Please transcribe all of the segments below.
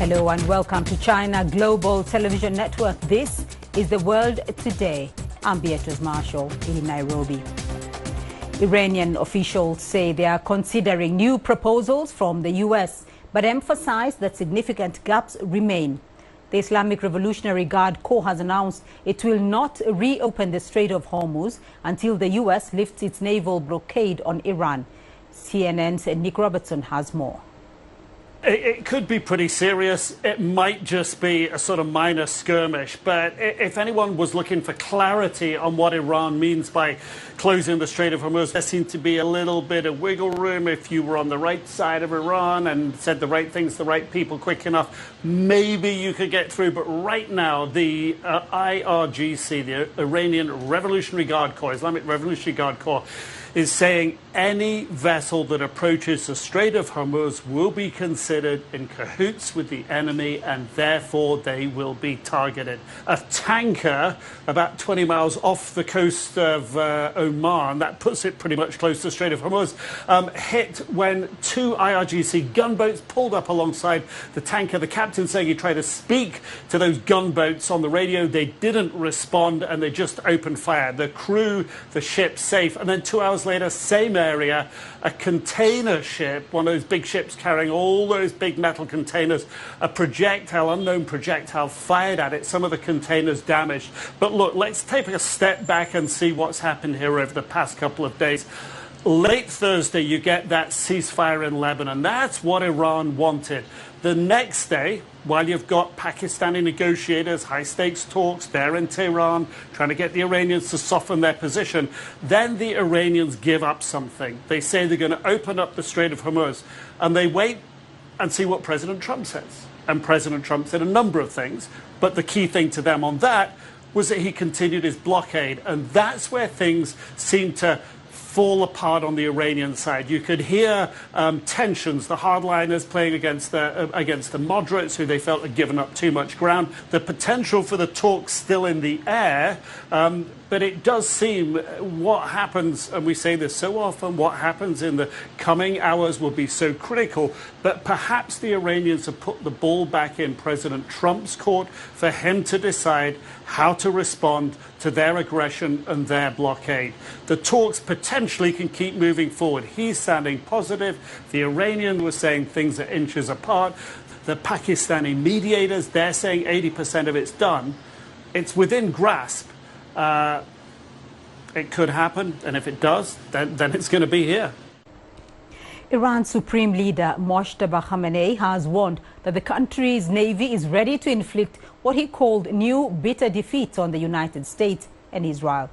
Hello and welcome to China Global Television Network. This is The World Today. I'm Beatrice Marshall in Nairobi. Iranian officials say they are considering new proposals from the US, but emphasize that significant gaps remain. The Islamic Revolutionary Guard Corps has announced it will not reopen the Strait of Hormuz until the US lifts its naval blockade on Iran. CNN's Nick Robertson has more. It could be pretty serious. It might just be a sort of minor skirmish. But if anyone was looking for clarity on what Iran means by closing the Strait of Hormuz, there seemed to be a little bit of wiggle room. If you were on the right side of Iran and said the right things to the right people quick enough, maybe you could get through. But right now, the IRGC, the Iranian Revolutionary Guard Corps, Islamic Revolutionary Guard Corps, is saying any vessel that approaches the Strait of Hormuz will be considered in cahoots with the enemy and therefore they will be targeted. A tanker about 20 miles off the coast of Oman, that puts it pretty much close to the Strait of Hormuz, hit when two IRGC gunboats pulled up alongside the tanker. The captain saying he tried to speak to those gunboats on the radio. They didn't respond and they just opened fire. The crew, the ship safe, and then 2 hours later, same area, a container ship, one of those big ships carrying all those big metal containers, a projectile, unknown projectile fired at it, some of the containers damaged. But look, let's take a step back and see what's happened here over the past couple of days. Late Thursday, you get that ceasefire in Lebanon. That's what Iran wanted. The next day, while you've got Pakistani negotiators, high-stakes talks, they're in Tehran, trying to get the Iranians to soften their position, then the Iranians give up something. They say they're going to open up the Strait of Hormuz, and they wait and see what President Trump says. And President Trump said a number of things, but the key thing to them on that was that he continued his blockade, and that's where things seem to fall apart on the Iranian side. You could hear tensions, the hardliners playing against the moderates who they felt had given up too much ground. The potential for the talks still in the air, but it does seem what happens, and we say this so often, what happens in the coming hours will be so critical, but perhaps the Iranians have put the ball back in President Trump's court for him to decide how to respond to their aggression and their blockade. The talks potentially can keep moving forward. He's sounding positive. The Iranian was saying things are inches apart. The Pakistani mediators, they're saying 80% of it's done. It's within grasp. It could happen, and if it does, then it's going to be here. Iran's Supreme Leader Mojtaba Khamenei has warned that the country's navy is ready to inflict what he called new bitter defeats on the United States and Israel.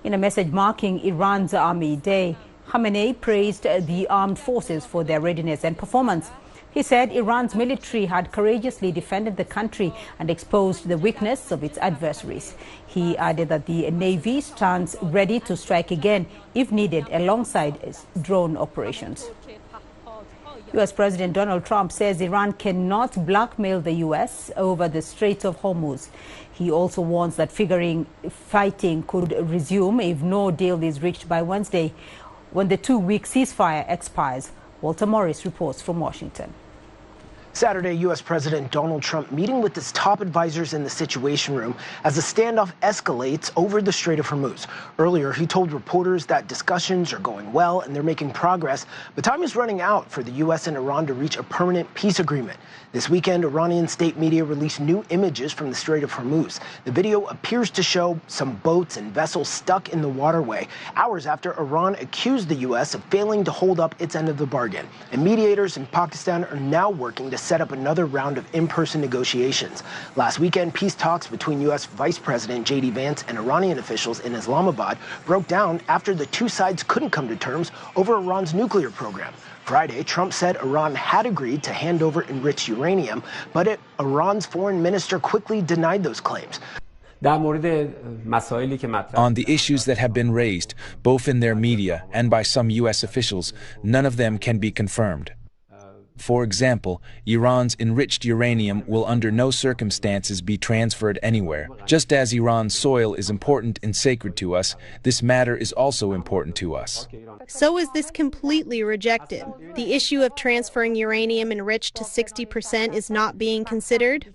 In a message marking Iran's Army Day, Khamenei praised the armed forces for their readiness and performance. He said Iran's military had courageously defended the country and exposed the weakness of its adversaries. He added that the Navy stands ready to strike again if needed alongside drone operations. U.S. President Donald Trump says Iran cannot blackmail the U.S. over the Strait of Hormuz. He also warns that fighting could resume if no deal is reached by Wednesday when the two-week ceasefire expires. Walter Morris reports from Washington. Saturday, U.S. President Donald Trump meeting with his top advisors in the Situation Room as the standoff escalates over the Strait of Hormuz. Earlier, he told reporters that discussions are going well and they're making progress, but time is running out for the U.S. and Iran to reach a permanent peace agreement. This weekend, Iranian state media released new images from the Strait of Hormuz. The video appears to show some boats and vessels stuck in the waterway, hours after Iran accused the U.S. of failing to hold up its end of the bargain. And mediators in Pakistan are now working to set up another round of in-person negotiations. Last weekend, peace talks between U.S. Vice President J.D. Vance and Iranian officials in Islamabad broke down after the two sides couldn't come to terms over Iran's nuclear program. Friday, Trump said Iran had agreed to hand over enriched uranium, but Iran's foreign minister quickly denied those claims. On the issues that have been raised, both in their media and by some U.S. officials, none of them can be confirmed. For example, Iran's enriched uranium will under no circumstances be transferred anywhere. Just as Iran's soil is important and sacred to us, this matter is also important to us. So is this completely rejected? The issue of transferring uranium enriched to 60% is not being considered?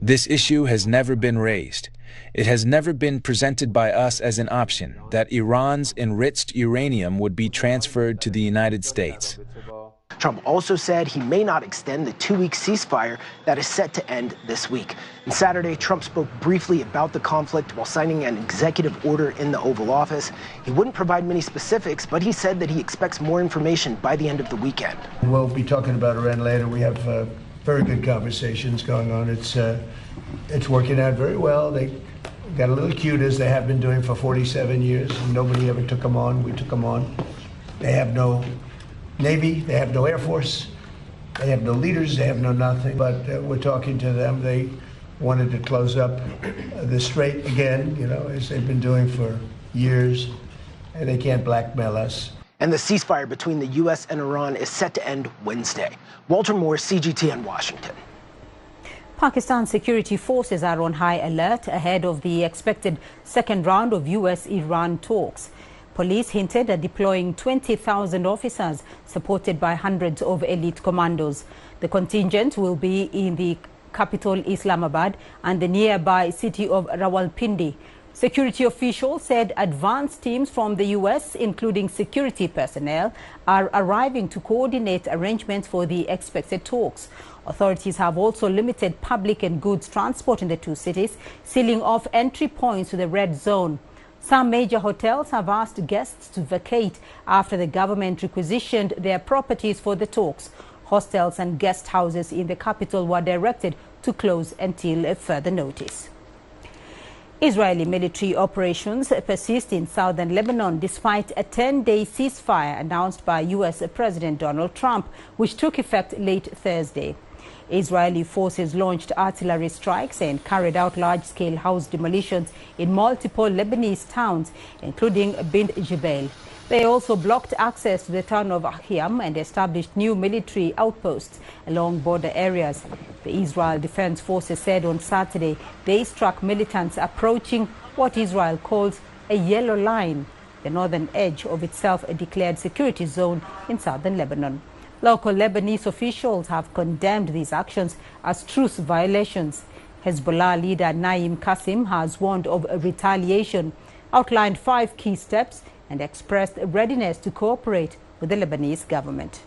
This issue has never been raised. It has never been presented by us as an option that Iran's enriched uranium would be transferred to the United States. Trump also said he may not extend the 2-week ceasefire that is set to end this week. And Saturday, Trump spoke briefly about the conflict while signing an executive order in the Oval Office. He wouldn't provide many specifics, but he said that he expects more information by the end of the weekend. We'll be talking about Iran later. We have very good conversations going on. It's working out very well. They got a little cute, as they have been doing for 47 years. Nobody ever took them on. We took them on. They have no Navy, they have no Air Force, they have no leaders, they have no nothing. But we're talking to them. They wanted to close up the strait again, as they've been doing for years, and they can't blackmail us. And the ceasefire between the U.S. and Iran is set to end Wednesday. Walter Moore, CGTN, Washington. Pakistan security forces are on high alert ahead of the expected second round of U.S.-Iran talks. Police hinted at deploying 20,000 officers supported by hundreds of elite commandos. The contingent will be in the capital Islamabad and the nearby city of Rawalpindi. Security officials said advance teams from the U.S., including security personnel, are arriving to coordinate arrangements for the expected talks. Authorities have also limited public and goods transport in the two cities, sealing off entry points to the red zone. Some major hotels have asked guests to vacate after the government requisitioned their properties for the talks. Hostels and guest houses in the capital were directed to close until further notice. Israeli military operations persist in southern Lebanon despite a 10-day ceasefire announced by U.S. President Donald Trump, which took effect late Thursday. Israeli forces launched artillery strikes and carried out large-scale house demolitions in multiple Lebanese towns, including Bint Jbeil. They also blocked access to the town of Ahiam and established new military outposts along border areas. The Israel Defense Forces said on Saturday they struck militants approaching what Israel calls a yellow line, the northern edge of its self-declared security zone in southern Lebanon. Local Lebanese officials have condemned these actions as truce violations. Hezbollah leader Naim Qassem has warned of retaliation, outlined 5 key steps, and expressed readiness to cooperate with the Lebanese government.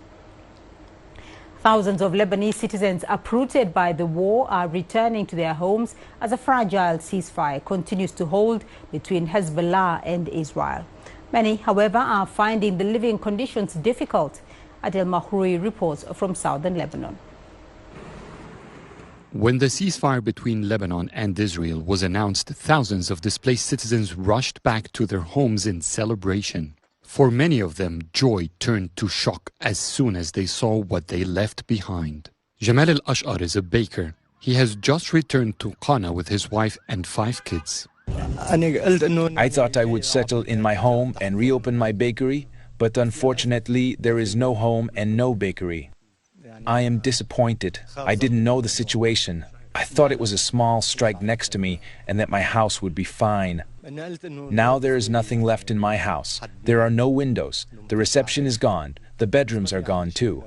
Thousands of Lebanese citizens uprooted by the war are returning to their homes as a fragile ceasefire continues to hold between Hezbollah and Israel. Many, however, are finding the living conditions difficult. Adel Mahroui reports from southern Lebanon. When the ceasefire between Lebanon and Israel was announced, thousands of displaced citizens rushed back to their homes in celebration. For many of them, joy turned to shock as soon as they saw what they left behind. Jamal al-Ash'ar is a baker. He has just returned to Qana with his wife and 5 kids. I thought I would settle in my home and reopen my bakery, but unfortunately there is no home and no bakery. I am disappointed. I didn't know the situation. I thought it was a small strike next to me and that my house would be fine. Now there is nothing left in my house. There are no windows. The reception is gone. The bedrooms are gone too.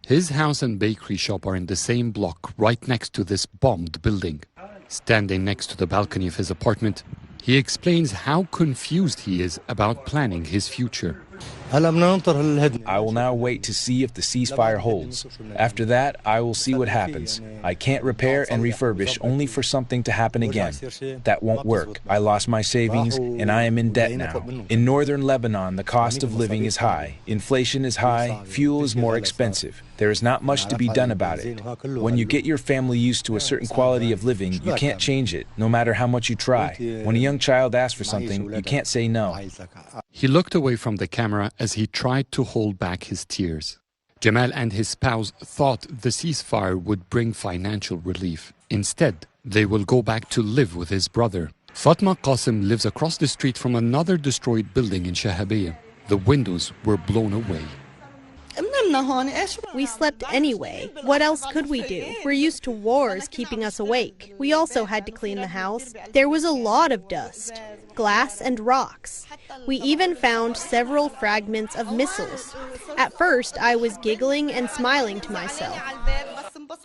His house and bakery shop are in the same block right next to this bombed building. Standing next to the balcony of his apartment, he explains how confused he is about planning his future. I will now wait to see if the ceasefire holds. After that, I will see what happens. I can't repair and refurbish only for something to happen again. That won't work. I lost my savings and I am in debt now. In northern Lebanon, the cost of living is high. Inflation is high. Fuel is more expensive. There is not much to be done about it. When you get your family used to a certain quality of living, you can't change it, no matter how much you try. When a young child asks for something, you can't say no. He looked away from the camera as he tried to hold back his tears. Jamal and his spouse thought the ceasefire would bring financial relief. Instead, they will go back to live with his brother. Fatma Qasim lives across the street from another destroyed building in Shahabiyah. The windows were blown away. We slept anyway. What else could we do? We're used to wars keeping us awake. We also had to clean the house. There was a lot of dust, glass and rocks. We even found several fragments of missiles. At first, I was giggling and smiling to myself.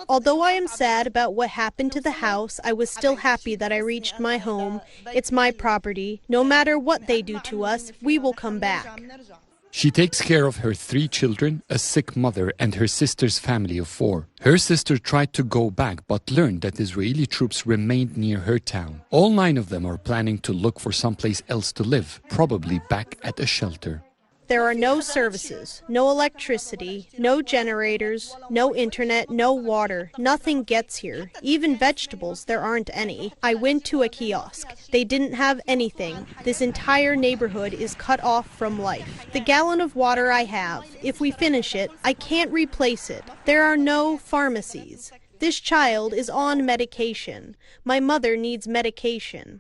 Although I am sad about what happened to the house, I was still happy that I reached my home. It's my property. No matter what they do to us, we will come back. She takes care of her 3 children, a sick mother, and her sister's family of 4. Her sister tried to go back but learned that Israeli troops remained near her town. All 9 of them are planning to look for someplace else to live, probably back at a shelter. There are no services, no electricity, no generators, no internet, no water. Nothing gets here. Even vegetables, there aren't any. I went to a kiosk. They didn't have anything. This entire neighborhood is cut off from life. The gallon of water I have, if we finish it, I can't replace it. There are no pharmacies. This child is on medication. My mother needs medication.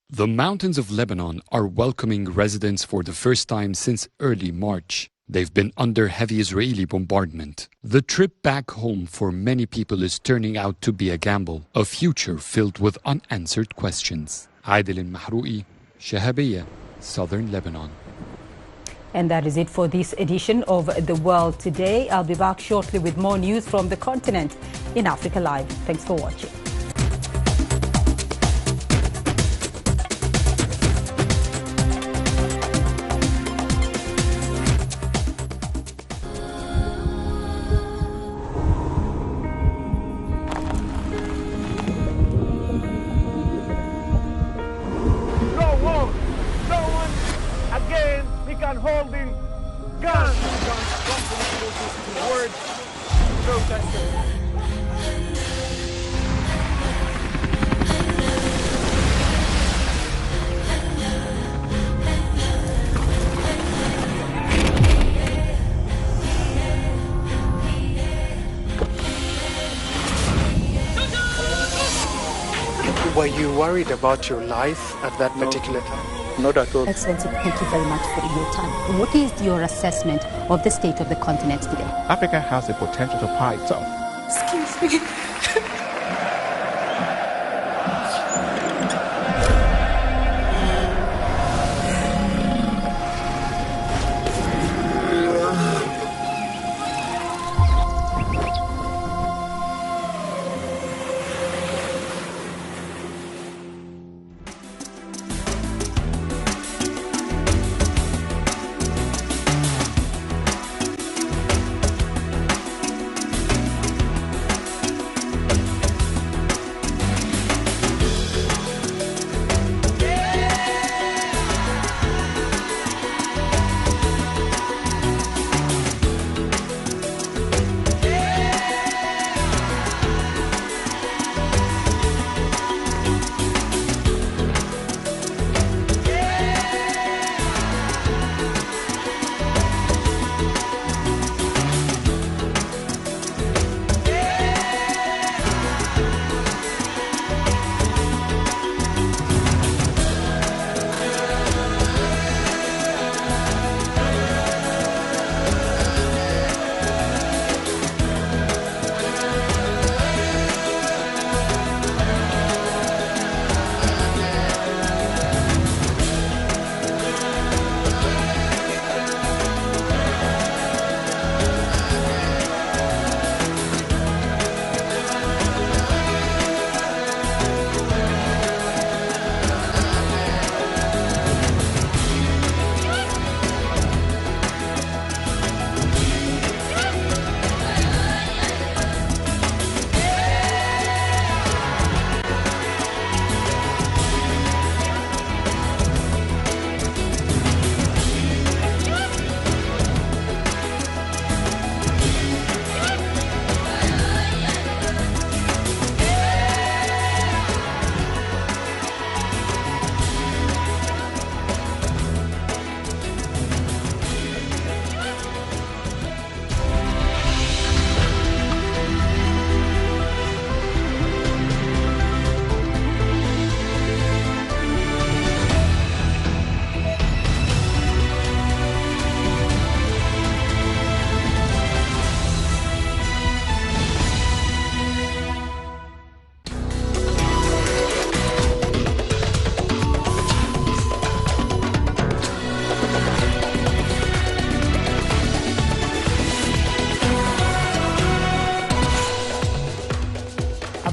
The mountains of Lebanon are welcoming residents for the first time since early March. They've been under heavy Israeli bombardment. The trip back home for many people is turning out to be a gamble, a future filled with unanswered questions. Adil Mahroui, Shahabiyya, Southern Lebanon. And that is it for this edition of The World Today. I'll be back shortly with more news from the continent in Africa Live. Thanks for watching. Holding guns. Towards protesters. Were you worried about your life at that particular time? Not at all. Excellency, thank you very much for your time. What is your assessment of the state of the continent today? Africa has the potential to power itself. Excuse me.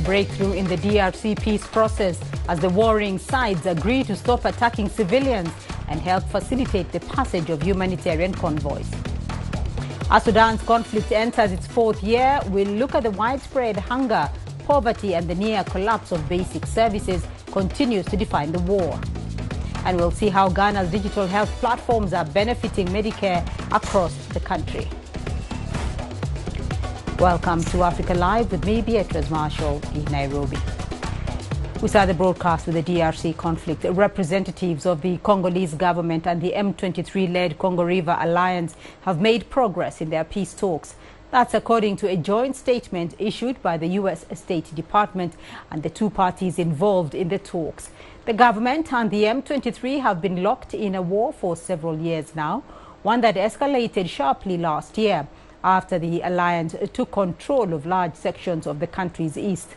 breakthrough in the DRC peace process as the warring sides agree to stop attacking civilians and help facilitate the passage of humanitarian convoys. As Sudan's conflict enters its fourth year, we'll look at the widespread hunger, poverty and the near collapse of basic services continues to define the war. And we'll see how Ghana's digital health platforms are benefiting Medicare across the country. Welcome to Africa Live with me, Beatrice Marshall in Nairobi. We start the broadcast with the DRC conflict. Representatives of the Congolese government and the M23-led Congo River Alliance have made progress in their peace talks. That's according to a joint statement issued by the U.S. State Department and the two parties involved in the talks. The government and the M23 have been locked in a war for several years now, one that escalated sharply last year after the alliance took control of large sections of the country's east.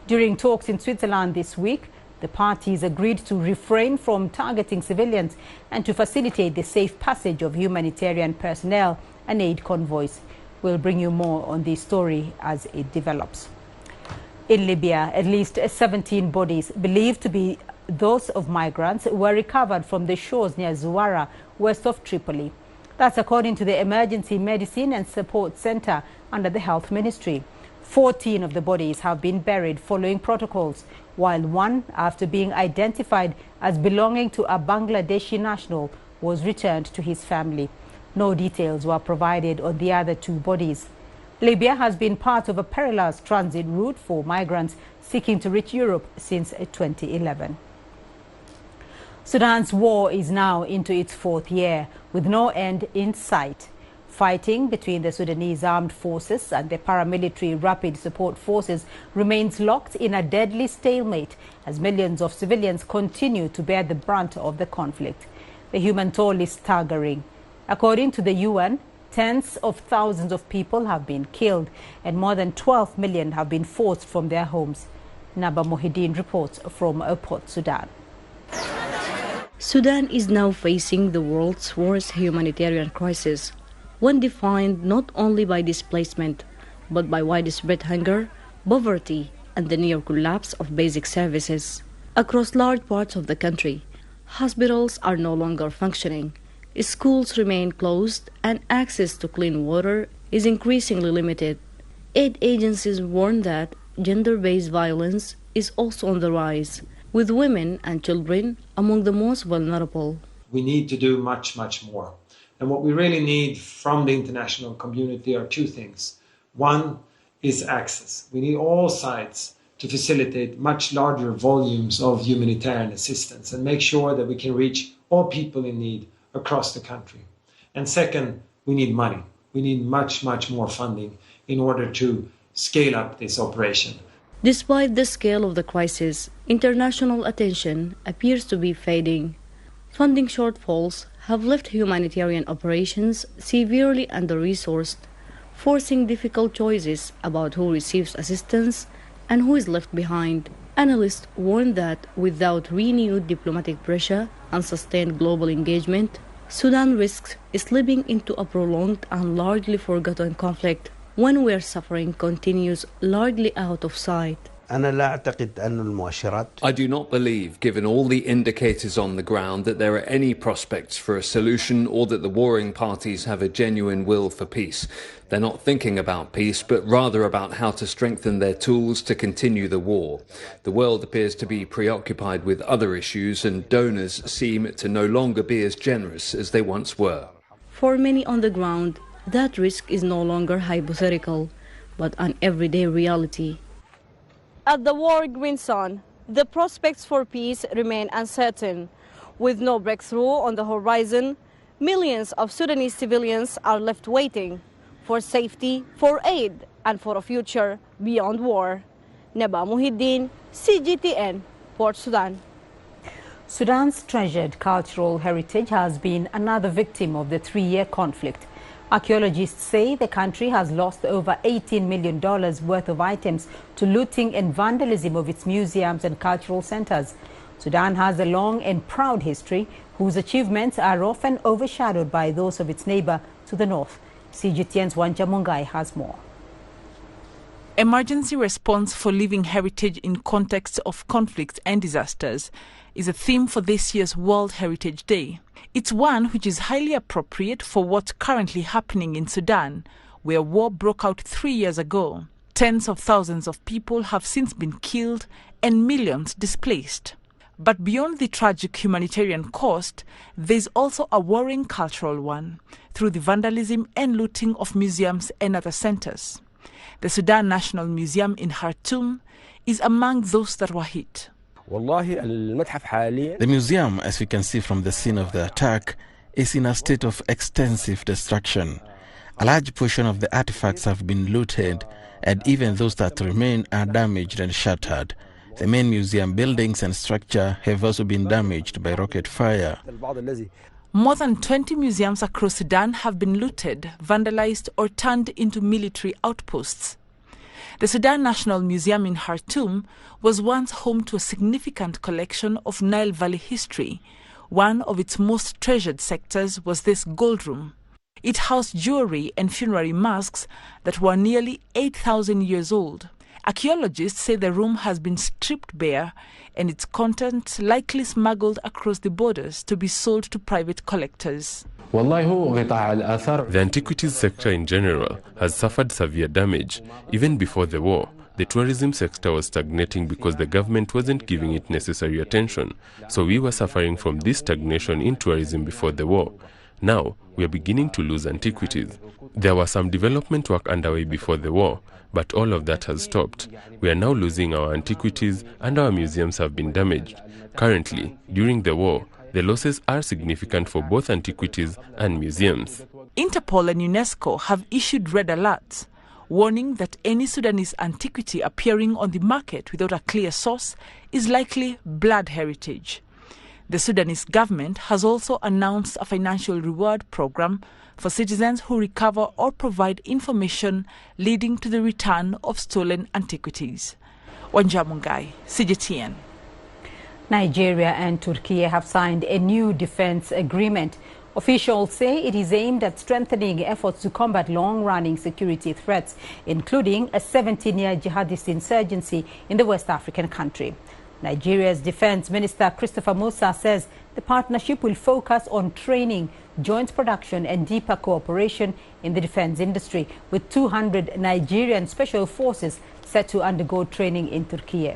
During talks in Switzerland this week, the parties agreed to refrain from targeting civilians and to facilitate the safe passage of humanitarian personnel and aid convoys. We'll bring you more on this story as it develops. In Libya, at least 17 bodies believed to be those of migrants were recovered from the shores near Zuwara, west of Tripoli. That's according to the Emergency Medicine and Support Center under the Health Ministry. 14 of the bodies have been buried following protocols, while one, after being identified as belonging to a Bangladeshi national, was returned to his family. No details were provided on the other two bodies. Libya has been part of a perilous transit route for migrants seeking to reach Europe since 2011. Sudan's war is now into its fourth year, with no end in sight. Fighting between the Sudanese armed forces and the paramilitary rapid support forces remains locked in a deadly stalemate as millions of civilians continue to bear the brunt of the conflict. The human toll is staggering. According to the UN, tens of thousands of people have been killed and more than 12 million have been forced from their homes. Naba Mohideen reports from Port Sudan. Sudan is now facing the world's worst humanitarian crisis, one defined not only by displacement, but by widespread hunger, poverty, and the near collapse of basic services. Across large parts of the country, hospitals are no longer functioning, schools remain closed, and access to clean water is increasingly limited. Aid agencies warn that gender-based violence is also on the rise, with women and children among the most vulnerable. We need to do much more. And what we really need from the international community are two things. One is access. We need all sides to facilitate much larger volumes of humanitarian assistance and make sure that we can reach all people in need across the country. And second, we need money. We need much more funding in order to scale up this operation. Despite the scale of the crisis, international attention appears to be fading. Funding shortfalls have left humanitarian operations severely under-resourced, forcing difficult choices about who receives assistance and who is left behind. Analysts warn that without renewed diplomatic pressure and sustained global engagement, Sudan risks slipping into a prolonged and largely forgotten conflict, one where suffering continues largely out of sight. I do not believe, given all the indicators on the ground, that there are any prospects for a solution or that the warring parties have a genuine will for peace. They're not thinking about peace, but rather about how to strengthen their tools to continue the war. The world appears to be preoccupied with other issues, and donors seem to no longer be as generous as they once were. For many on the ground, that risk is no longer hypothetical, but an everyday reality. At the war grinds on, the prospects for peace remain uncertain. With no breakthrough on the horizon, millions of Sudanese civilians are left waiting for safety, for aid, and for a future beyond war. Naba Mohideen, CGTN, Port Sudan. Sudan's treasured cultural heritage has been another victim of the three-year conflict. Archaeologists say the country has lost over $18 million worth of items to looting and vandalism of its museums and cultural centers. Sudan has a long and proud history whose achievements are often overshadowed by those of its neighbor to the north. CGTN's Wanja Mungai has more. Emergency response for living heritage in context of conflicts and disasters is a theme for this year's World Heritage Day. It's one which is highly appropriate for what's currently happening in Sudan, where war broke out 3 years ago. Tens of thousands of people have since been killed and millions displaced. But beyond the tragic humanitarian cost, there's also a worrying cultural one through the vandalism and looting of museums and other centers. The Sudan National Museum in Khartoum is among those that were hit. The museum, as we can see from the scene of the attack, is in a state of extensive destruction. A large portion of the artifacts have been looted, and even those that remain are damaged and shattered. The main museum buildings and structure have also been damaged by rocket fire. More than 20 museums across Sudan have been looted, vandalized, or turned into military outposts. The Sudan National Museum in Khartoum was once home to a significant collection of Nile Valley history. One of its most treasured sectors was this gold room. It housed jewelry and funerary masks that were nearly 8,000 years old. Archaeologists say the room has been stripped bare and its contents likely smuggled across the borders to be sold to private collectors. The antiquities sector in general has suffered severe damage. Even before the war, the tourism sector was stagnating because the government wasn't giving it necessary attention. So we were suffering from this stagnation in tourism before the war. Now, we are beginning to lose antiquities. There was some development work underway before the war, but all of that has stopped. We are now losing our antiquities and our museums have been damaged. Currently, during the war, the losses are significant for both antiquities and museums. Interpol and UNESCO have issued red alerts, warning that any Sudanese antiquity appearing on the market without a clear source is likely blood heritage. The Sudanese government has also announced a financial reward program for citizens who recover or provide information leading to the return of stolen antiquities. Wanja Mungai, CGTN. Nigeria and Turkey have signed a new defense agreement. Officials say it is aimed at strengthening efforts to combat long-running security threats, including a 17-year jihadist insurgency in the West African country. Nigeria's Defense Minister Christopher Musa says the partnership will focus on training, joint production and deeper cooperation in the defense industry, with 200 Nigerian special forces set to undergo training in Turkey.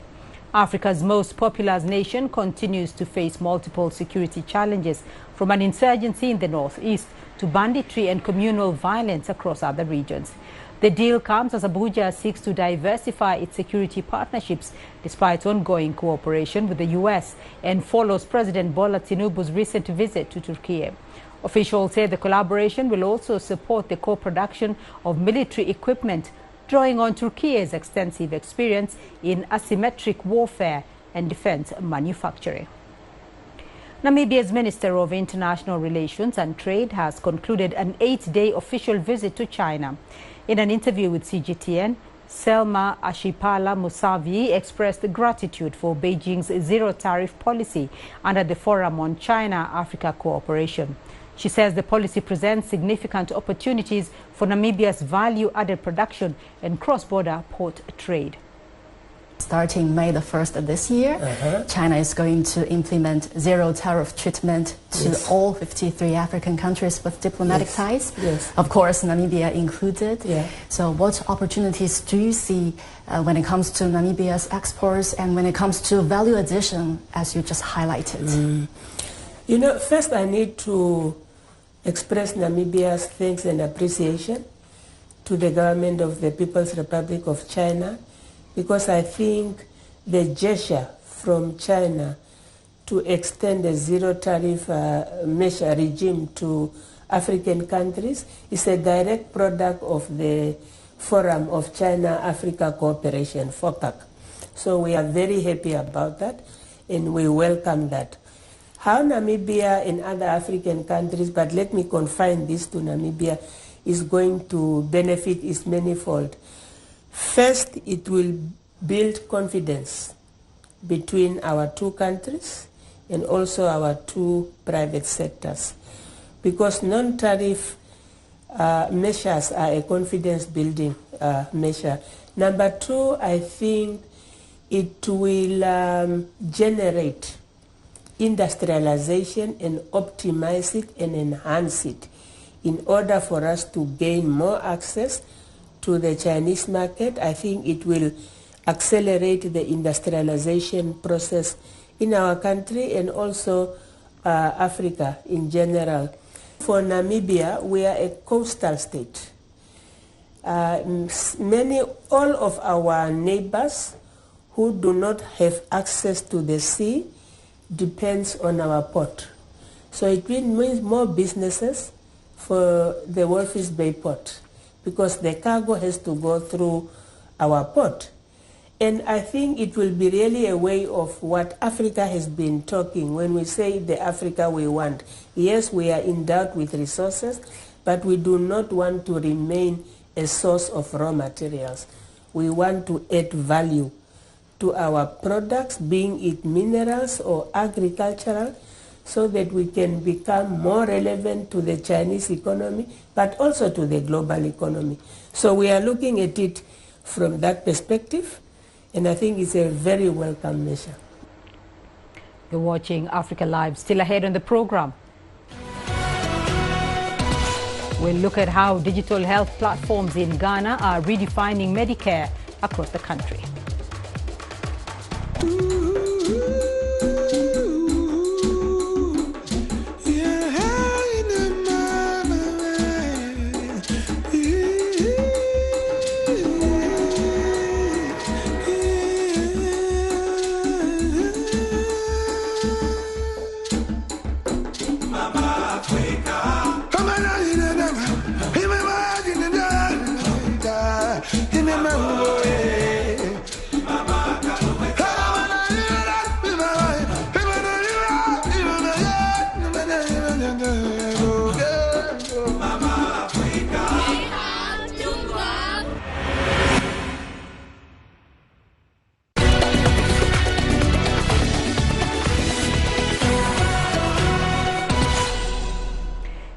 Africa's most populous nation continues to face multiple security challenges, from an insurgency in the northeast to banditry and communal violence across other regions. The deal comes as Abuja seeks to diversify its security partnerships despite ongoing cooperation with the U.S. and follows President Bola Tinubu's recent visit to Turkey. Officials say the collaboration will also support the co-production of military equipment, drawing on Turkey's extensive experience in asymmetric warfare and defense manufacturing. Namibia's Minister of International Relations and Trade has concluded an 8-day official visit to China. In an interview with CGTN, Selma Ashipala Musavi expressed gratitude for Beijing's zero-tariff policy under the Forum on China-Africa Cooperation. She says the policy presents significant opportunities for Namibia's value-added production and cross-border port trade. Starting May the 1st of this year, China is going to implement zero-tariff treatment to all 53 African countries with diplomatic ties. Of course, Namibia included. So what opportunities do you see when it comes to Namibia's exports and when it comes to value addition, as you just highlighted? You know, first I need to express Namibia's thanks and appreciation to the government of the People's Republic of China, because I think the gesture from China to extend a zero-tariff measure regime to African countries is a direct product of the Forum of China-Africa Cooperation, FOCAC. So we are very happy about that, and we welcome that. How Namibia and other African countries, but let me confine this to Namibia, is going to benefit is manifold. First, it will build confidence between our two countries and also our two private sectors, because non-tariff measures are a confidence-building measure. Number two, I think it will generate industrialization and optimize it and enhance it in order for us to gain more access to the Chinese market. I think it will accelerate the industrialization process in our country and also Africa in general. For Namibia, we are a coastal state. All of our neighbors who do not have access to the sea depends on our port. So it means more businesses for the Walvis Bay port because the cargo has to go through our port. And I think it will be really a way of what Africa has been talking when we say the Africa we want. Yes, we are endowed with resources, but we do not want to remain a source of raw materials. We want to add value to our products, being it minerals or agricultural, so that we can become more relevant to the Chinese economy, but also to the global economy. So we are looking at it from that perspective, and I think it's a very welcome measure. You're watching Africa Live. Still ahead on the program, we'll look at how digital health platforms in Ghana are redefining Medicare across the country.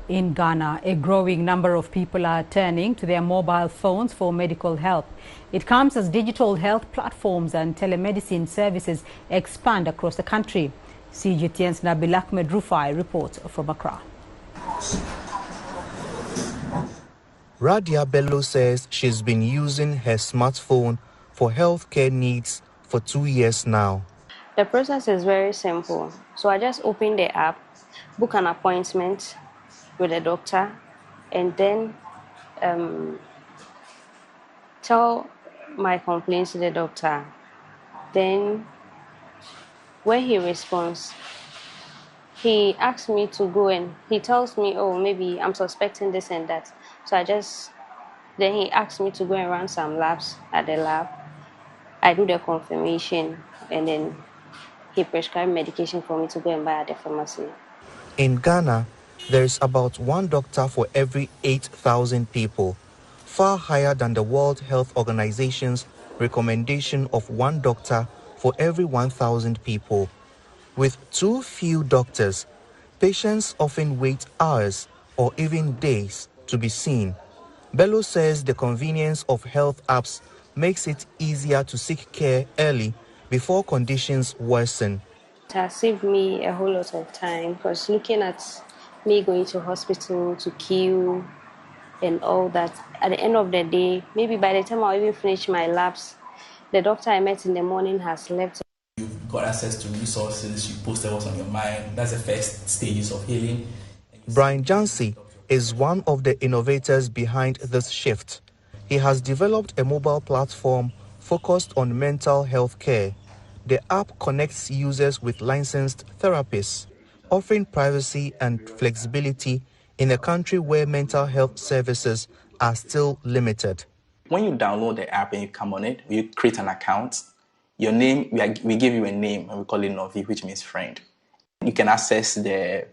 In Ghana, a growing number of people are turning to their mobile phones for medical help. It comes as digital health platforms and telemedicine services expand across the country. CGTN's Nabil Ahmed Rufai reports from Accra. Radia Bello says she's been using her smartphone for healthcare needs for 2 years now. The process is very simple. So I just open the app, book an appointment with a doctor, and then tell my complaints to the doctor. Then when he responds, he asks me to go and he tells me, oh, maybe I'm suspecting this and that. So then he asks me to go and run some labs at the lab. I do the confirmation, and then he prescribed medication for me to go and buy at the pharmacy. In Ghana, there is about one doctor for every 8,000 people, far higher than the World Health Organization's recommendation of one doctor for every 1,000 people. With too few doctors, patients often wait hours or even days to be seen. Bello says the convenience of health apps makes it easier to seek care early before conditions worsen. It has saved me a whole lot of time, because looking at me going to hospital to queue and all that, at the end of the day, maybe by the time I even finish my labs, the doctor I met in the morning has left. You've got access to resources, you posted what's on your mind. That's the first stages of healing. Brian Jansi is one of the innovators behind this shift. He has developed a mobile platform focused on mental health care. The app connects users with licensed therapists, offering privacy and flexibility in a country where mental health services are still limited. When you download the app and you come on it, you create an account. Your name, we give you a name and we call it Novi, which means friend. You can access the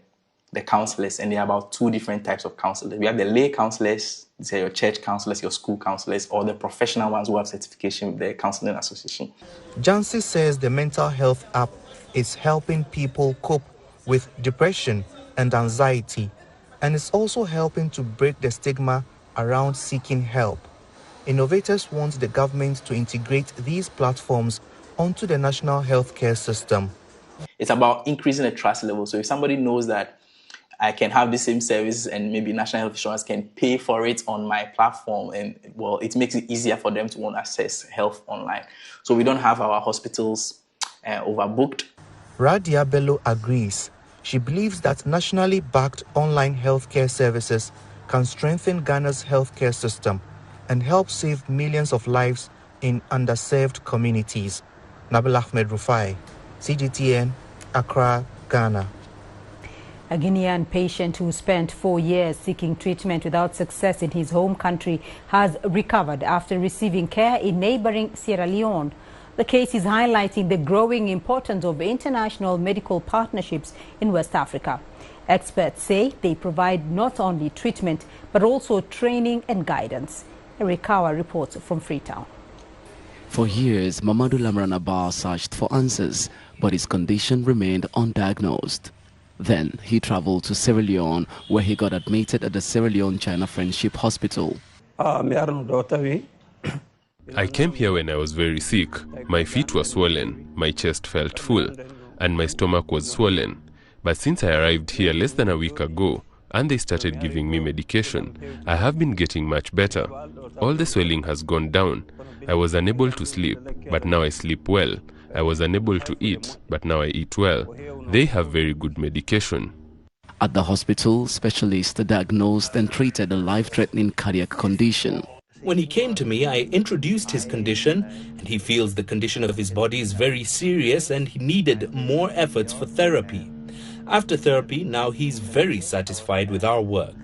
counselors, and there are about 2 different types of counselors. We have the lay counselors, these are your church counselors, your school counselors, or the professional ones who have certification with the Counseling Association. Jansi says the mental health app is helping people cope with depression and anxiety, and it's also helping to break the stigma around seeking help. Innovators want the government to integrate these platforms onto the national healthcare system. It's about increasing the trust level. So if somebody knows that I can have the same service and maybe National Health Insurance can pay for it on my platform, and well, it makes it easier for them to want to access health online. So we don't have our hospitals overbooked. Radia Bello agrees. She believes that nationally backed online healthcare services can strengthen Ghana's healthcare system and help save millions of lives in underserved communities. Nabil Ahmed Rufai, CGTN, Accra, Ghana. A Guinean patient who spent 4 years seeking treatment without success in his home country has recovered after receiving care in neighboring Sierra Leone. The case is highlighting the growing importance of international medical partnerships in West Africa. Experts say they provide not only treatment but also training and guidance. Erikawa reports from Freetown. For years, Mamadou Lamran searched for answers, but his condition remained undiagnosed. Then he traveled to Sierra Leone, where he got admitted at the Sierra Leone-China Friendship Hospital. I came here when I was very sick. My feet were swollen, my chest felt full, and my stomach was swollen. But since I arrived here less than a week ago, and they started giving me medication, I have been getting much better. All the swelling has gone down. I was unable to sleep, but now I sleep well. I was unable to eat, but now I eat well. They have very good medication. At the hospital, specialists diagnosed and treated a life-threatening cardiac condition. When he came to me, I introduced his condition, and he feels the condition of his body is very serious and he needed more efforts for therapy. After therapy, now he's very satisfied with our work.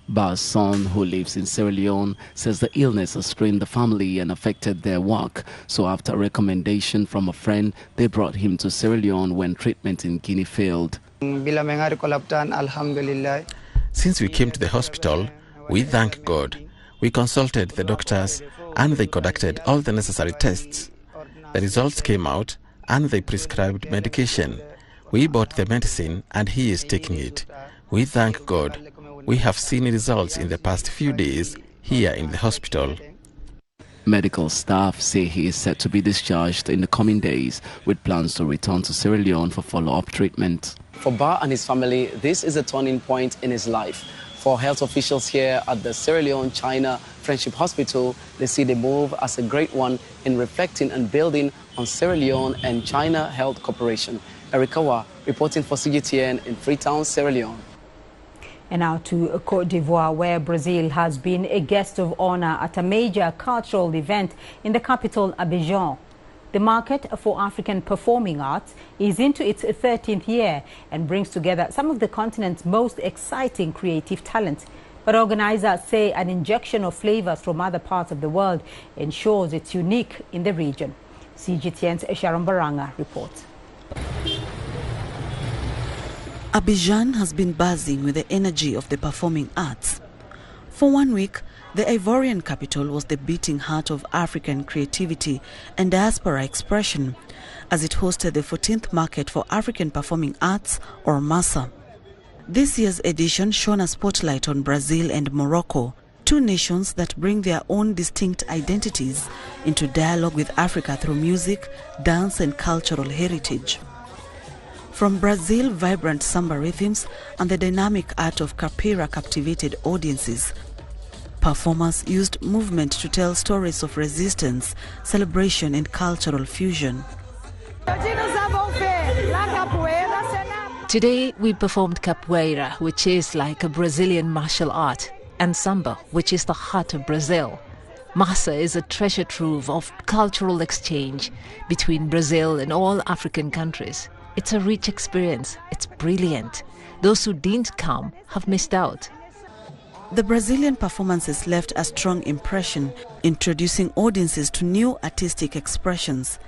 Ba's son, who lives in Sierra Leone, says the illness has strained the family and affected their work. So after a recommendation from a friend, they brought him to Sierra Leone when treatment in Guinea failed. Since we came to the hospital, we thank God. We consulted the doctors and they conducted all the necessary tests. The results came out and they prescribed medication. We bought the medicine and he is taking it. We thank God. We have seen results in the past few days here in the hospital. Medical staff say he is set to be discharged in the coming days, with plans to return to Sierra Leone for follow-up treatment. For Ba and his family, this is a turning point in his life. For health officials here at the Sierra Leone-China Friendship Hospital, they see the move as a great one in reflecting and building on Sierra Leone and China Health Cooperation. Erikawa reporting for CGTN in Freetown, Sierra Leone. And now to Cote d'Ivoire, where Brazil has been a guest of honor at a major cultural event in the capital, Abidjan. The market for African performing arts is into its 13th year and brings together some of the continent's most exciting creative talent. But organizers say an injection of flavors from other parts of the world ensures it's unique in the region. CGTN's Sharon Baranga reports. Abidjan has been buzzing with the energy of the performing arts. For 1 week, the Ivorian capital was the beating heart of African creativity and diaspora expression, as it hosted the 14th Market for African Performing Arts, or MASA. This year's edition shone a spotlight on Brazil and Morocco, two nations that bring their own distinct identities into dialogue with Africa through music, dance and cultural heritage. From Brazil, vibrant samba rhythms and the dynamic art of capoeira captivated audiences. Performers used movement to tell stories of resistance, celebration and cultural fusion. Today we performed capoeira, which is like a Brazilian martial art, and samba, which is the heart of Brazil. MASA is a treasure trove of cultural exchange between Brazil and all African countries. It's a rich experience. It's brilliant. Those who didn't come have missed out. The Brazilian performances left a strong impression, introducing audiences to new artistic expressions.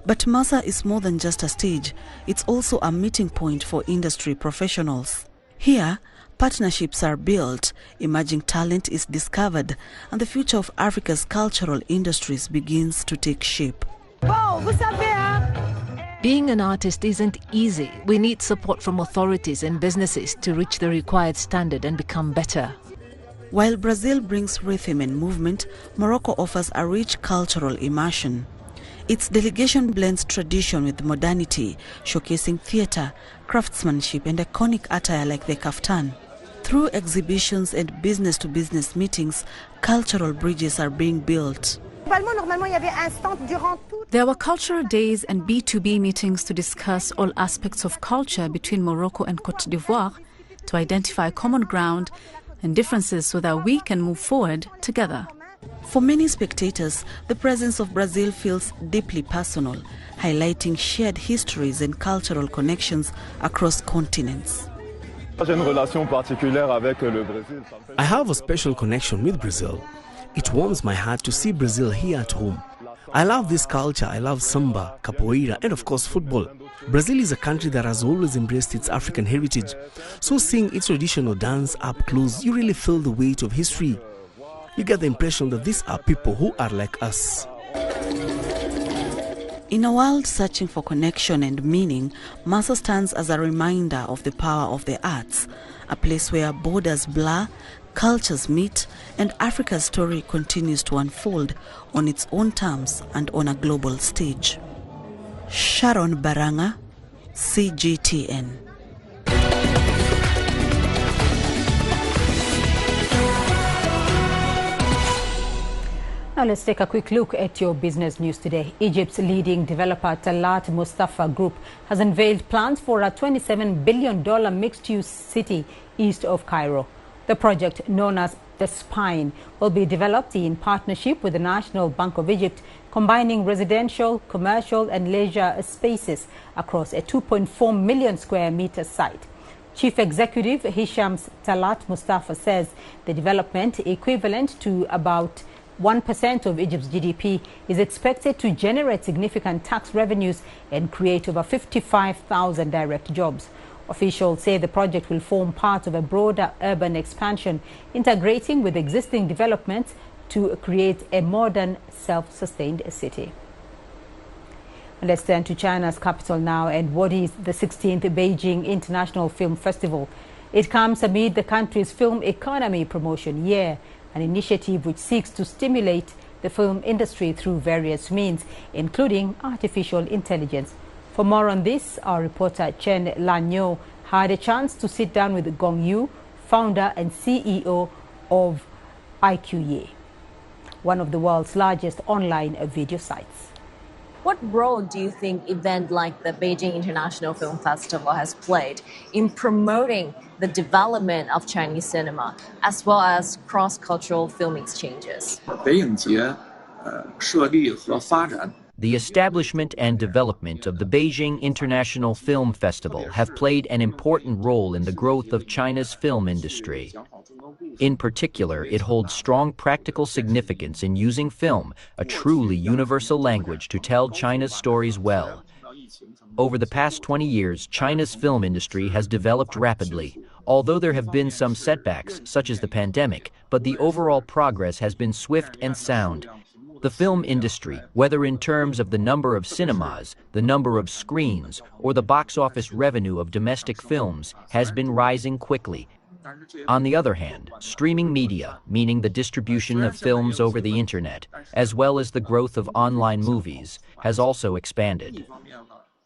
But MASA is more than just a stage. It's also a meeting point for industry professionals. Here, partnerships are built, emerging talent is discovered, and the future of Africa's cultural industries begins to take shape. Being an artist isn't easy. We need support from authorities and businesses to reach the required standard and become better. While Brazil brings rhythm and movement, Morocco offers a rich cultural immersion. Its delegation blends tradition with modernity, showcasing theatre, craftsmanship and iconic attire like the kaftan. Through exhibitions and business-to-business meetings, cultural bridges are being built. There were cultural days and B2B meetings to discuss all aspects of culture between Morocco and Côte d'Ivoire, to identify common ground and differences so that we can move forward together. For many spectators, the presence of Brazil feels deeply personal, highlighting shared histories and cultural connections across continents. I have a special connection with Brazil. It warms my heart to see Brazil here at home. I love this culture. I love samba, capoeira, and of course football. Brazil is a country that has always embraced its African heritage. So seeing its traditional dance up close, you really feel the weight of history. You get the impression that these are people who are like us. In a world searching for connection and meaning, Masa stands as a reminder of the power of the arts, a place where borders blur, cultures meet, and Africa's story continues to unfold on its own terms and on a global stage. Sharon Baranga, CGTN. Now let's take a quick look at your business news today. Egypt's leading developer Talat Mustafa Group has unveiled plans for a $27 billion mixed-use city east of Cairo. The project, known as The Spine, will be developed in partnership with the National Bank of Egypt, combining residential, commercial and leisure spaces across a 2.4 million square meter site. Chief Executive Hisham Talat Mustafa says the development, equivalent to about 1% of Egypt's GDP, is expected to generate significant tax revenues and create over 55,000 direct jobs. Officials say the project will form part of a broader urban expansion, integrating with existing developments to create a modern, self-sustained city. Let's turn to China's capital now, and what is the 16th Beijing International Film Festival? It comes amid the country's film economy promotion year, an initiative which seeks to stimulate the film industry through various means, including artificial intelligence. For more on this, our reporter Chen Lanyo had a chance to sit down with Gong Yu, founder and CEO of IQYE, one of the world's largest online video sites. What role do you think event like the Beijing International Film Festival has played in promoting the development of Chinese cinema as well as cross-cultural film exchanges? The establishment and development of the Beijing International Film Festival have played an important role in the growth of China's film industry. In particular, it holds strong practical significance in using film, a truly universal language, to tell China's stories well. Over the past 20 years, China's film industry has developed rapidly, although there have been some setbacks, such as the pandemic, but the overall progress has been swift and sound. The film industry, whether in terms of the number of cinemas, the number of screens, or the box office revenue of domestic films, has been rising quickly. On the other hand, streaming media, meaning the distribution of films over the internet, as well as the growth of online movies, has also expanded.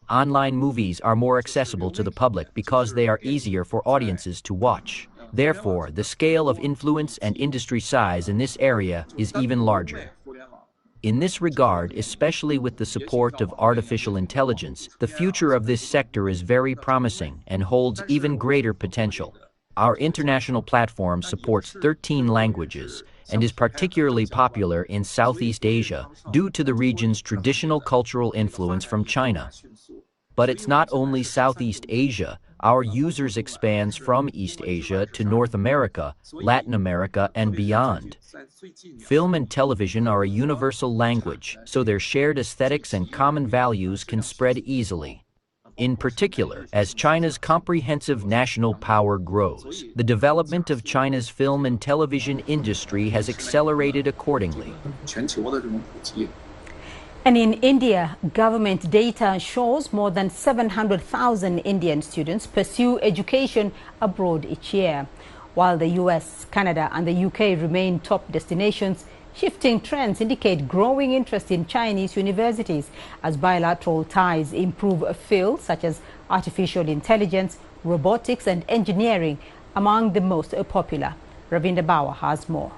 Online movies are more accessible to the public because they are easier for audiences to watch. Therefore, the scale of influence and industry size in this area is even larger. In this regard, especially with the support of artificial intelligence, the future of this sector is very promising and holds even greater potential. Our international platform supports 13 languages and is particularly popular in Southeast Asia due to the region's traditional cultural influence from China. But it's not only Southeast Asia. Our users expands from East Asia to North America, Latin America, and beyond. Film and television are a universal language, so their shared aesthetics and common values can spread easily. In particular, as China's comprehensive national power grows, the development of China's film and television industry has accelerated accordingly. And in India, government data shows more than 700,000 Indian students pursue education abroad each year. While the US, Canada and the UK remain top destinations, shifting trends indicate growing interest in Chinese universities as bilateral ties improve fields such as artificial intelligence, robotics and engineering among the most popular. Ravinda Bauer has more.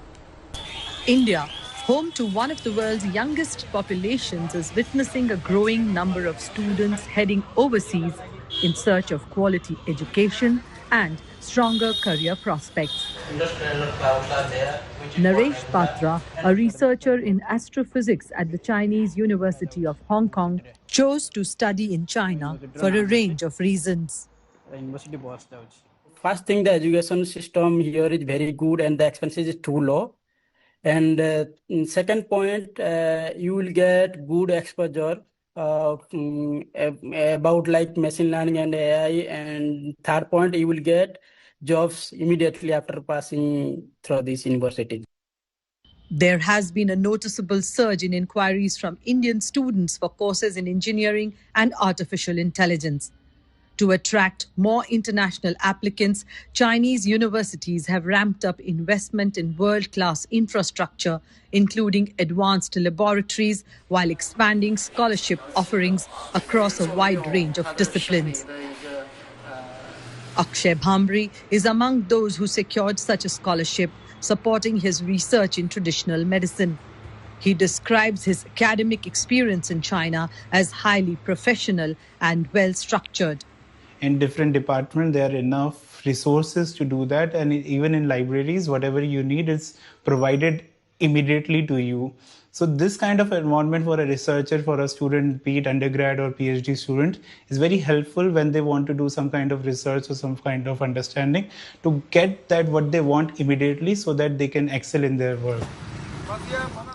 India, home to one of the world's youngest populations, is witnessing a growing number of students heading overseas in search of quality education and stronger career prospects. Naresh Patra, a researcher in astrophysics at the Chinese University of Hong Kong, chose to study in China for a range of reasons. First thing, the education system here is very good and the expenses is too low. And second point, you will get good exposure about like machine learning and AI. And third point, you will get jobs immediately after passing through this university. There has been a noticeable surge in inquiries from Indian students for courses in engineering and artificial intelligence. To attract more international applicants, Chinese universities have ramped up investment in world-class infrastructure, including advanced laboratories, while expanding scholarship offerings across a wide range of disciplines. Akshay Bhamri is among those who secured such a scholarship, supporting his research in traditional medicine. He describes his academic experience in China as highly professional and well-structured. In different departments, there are enough resources to do that, and even in libraries, whatever you need is provided immediately to you. So this kind of environment for a researcher, for a student, be it undergrad or PhD student, is very helpful when they want to do some kind of research or some kind of understanding to get that what they want immediately so that they can excel in their work.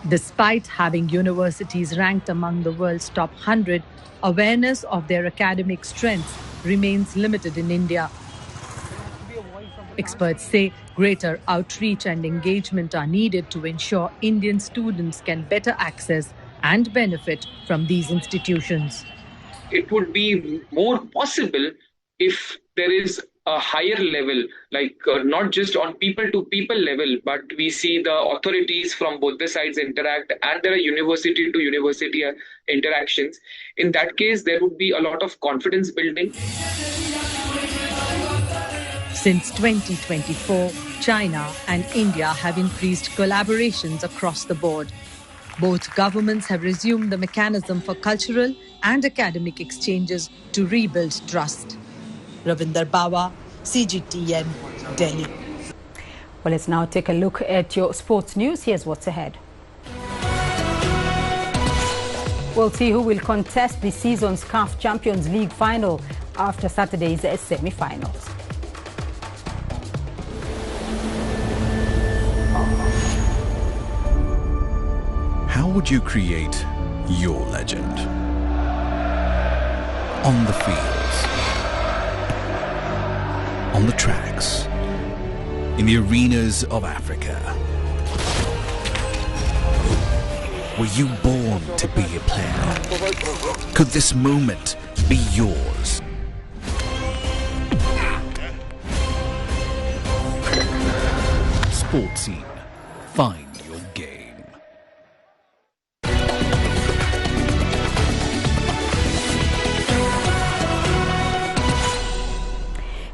Despite having universities ranked among the world's top 100, awareness of their academic strengths remains limited in India. Experts say greater outreach and engagement are needed to ensure Indian students can better access and benefit from these institutions. It would be more possible if there is a higher level, like not just on people-to-people level, but we see the authorities from both the sides interact and there are university-to-university interactions. In that case, there would be a lot of confidence building. Since 2024, China and India have increased collaborations across the board. Both governments have resumed the mechanism for cultural and academic exchanges to rebuild trust. Ravinder Bawa, CGTN, Delhi. Well, let's now take a look at your sports news. Here's what's ahead. We'll see who will contest this season's CAF Champions League final after Saturday's semi-finals. How would you create your legend? On the fields, on the tracks, in the arenas of Africa. Were you born to be a player? Could this moment be yours? Sports Scene. Find your game.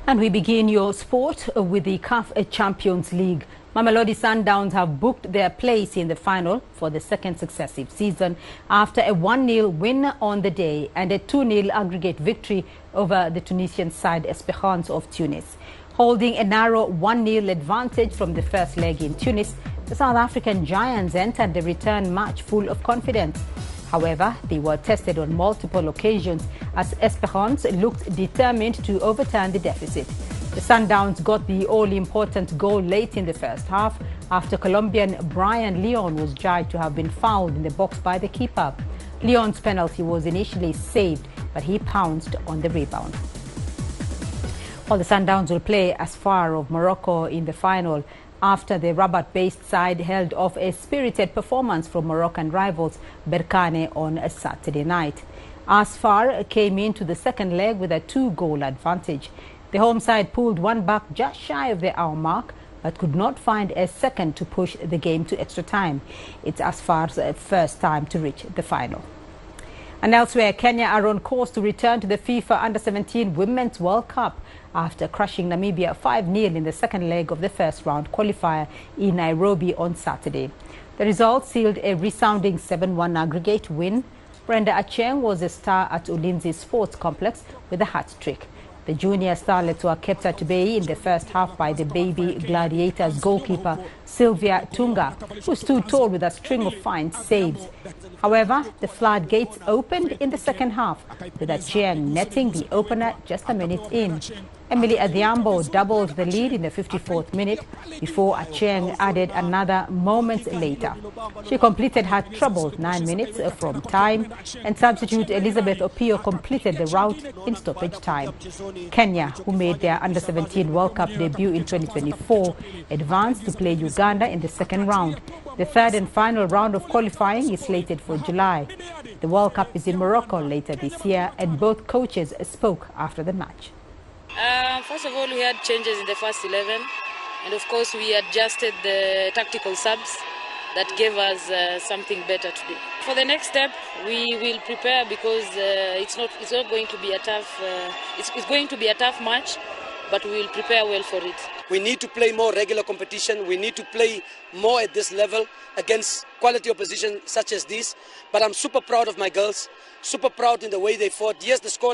And we begin your sport with the CAF Champions League. Mamelodi Sundowns have booked their place in the final for the second successive season after a 1-0 win on the day and a 2-0 aggregate victory over the Tunisian side Esperance of Tunis. Holding a narrow 1-0 advantage from the first leg in Tunis, the South African Giants entered the return match full of confidence. However, they were tested on multiple occasions as Esperance looked determined to overturn the deficit. The Sundowns got the all-important goal late in the first half after Colombian Brian Leon was judged to have been fouled in the box by the keeper. Leon's penalty was initially saved, but he pounced on the rebound. While the Sundowns will play Asfar of Morocco in the final after the Rabat-based side held off a spirited performance from Moroccan rivals Berkane on a Saturday night. Asfar came into the second leg with a 2-goal advantage. The home side pulled one back just shy of the hour mark, but could not find a second to push the game to extra time. It's as far as the first time to reach the final. And elsewhere, Kenya are on course to return to the FIFA Under-17 Women's World Cup after crushing Namibia 5-0 in the second leg of the first round qualifier in Nairobi on Saturday. The result sealed a resounding 7-1 aggregate win. Brenda Acheng was a star at Ulinzi Sports Complex with a hat-trick. The junior starlets were kept at bay in the first half by the Baby Gladiators goalkeeper Sylvia Tunga, who stood tall with a string of fine saves. However, the floodgates opened in the second half, with Acheng netting the opener just a minute in. Emily Adhiambo doubled the lead in the 54th minute before Acheng added another moments later. She completed her troubled 9 minutes from time, and substitute Elizabeth Opio completed the rout in stoppage time. Kenya, who made their Under-17 World Cup debut in 2024, advanced to play Uganda in the second round. The third and final round of qualifying is slated for July. The World Cup is in Morocco later this year, and both coaches spoke after the match. First of all, we had changes in the first 11, and of course we adjusted the tactical subs that gave us something better today. For the next step, we will prepare because it's not going to be a tough. It's going to be a tough match, but we will prepare well for it. We need to play more regular competition. We need to play more at this level against quality opposition such as this. But I'm super proud of my girls, super proud in the way they fought. Yes, the scoreline